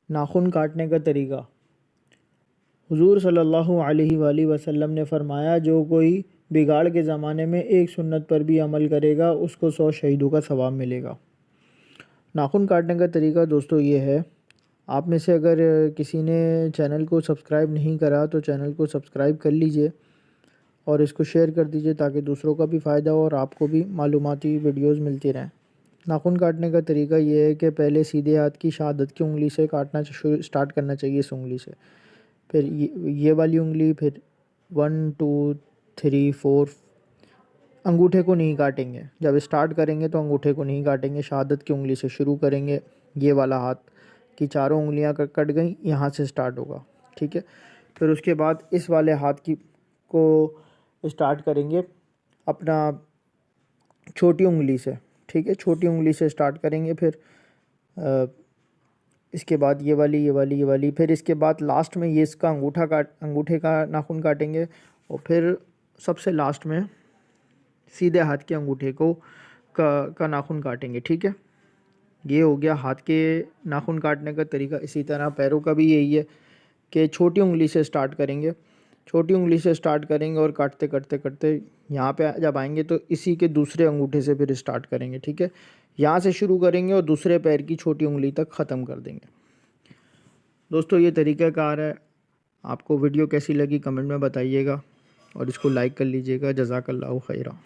नाखून काटने का तरीका। हुजूर सल्लल्लाहु अलैहि वसल्लम ने फरमाया, जो कोई बिगाड़ के ज़माने में एक सुन्नत पर भी अमल करेगा उसको 100 शहीदों का सवाब मिलेगा। नाखून काटने का तरीका दोस्तों ये है, आप में से अगर किसी ने चैनल को सब्सक्राइब नहीं करा तो चैनल को सब्सक्राइब कर लीजिए और इसको शेयर कर दीजिए ताकि दूसरों का भी फ़ायदा हो और आपको भी मालूमाती वीडियोज़ मिलती रहें। नाखून काटने का तरीका ये है कि पहले सीधे हाथ की शहादत की उंगली से काटना स्टार्ट करना चाहिए, इस उंगली से, फिर ये वाली उंगली, फिर 1 2 3 4 अंगूठे को नहीं काटेंगे। जब स्टार्ट करेंगे तो अंगूठे को नहीं काटेंगे, शहादत की उंगली से शुरू करेंगे। ये वाला हाथ की चारों उंगलियां कट गई, यहाँ से स्टार्ट होगा, ठीक है। फिर उसके बाद इस वाले हाथ की को स्टार्ट करेंगे अपना छोटी उंगली से, ठीक है, छोटी उंगली से स्टार्ट करेंगे। फिर इसके बाद ये वाली, फिर इसके बाद लास्ट में ये इसका अंगूठे का नाखून काटेंगे और फिर सबसे लास्ट में सीधे हाथ के अंगूठे का नाखून काटेंगे, ठीक है। ये हो गया हाथ के नाखून काटने का तरीका। इसी तरह पैरों का भी यही है कि छोटी उंगली से स्टार्ट करेंगे, छोटी उंगली से स्टार्ट करेंगे और काटते करते करते यहाँ पे जब आएंगे तो इसी के दूसरे अंगूठे से फिर स्टार्ट करेंगे, ठीक है। यहाँ से शुरू करेंगे और दूसरे पैर की छोटी उंगली तक ख़त्म कर देंगे। दोस्तों ये तरीक़ाकार है। आपको वीडियो कैसी लगी कमेंट में बताइएगा और इसको लाइक कर लीजिएगा। जज़ाकल्लाहु खैरा।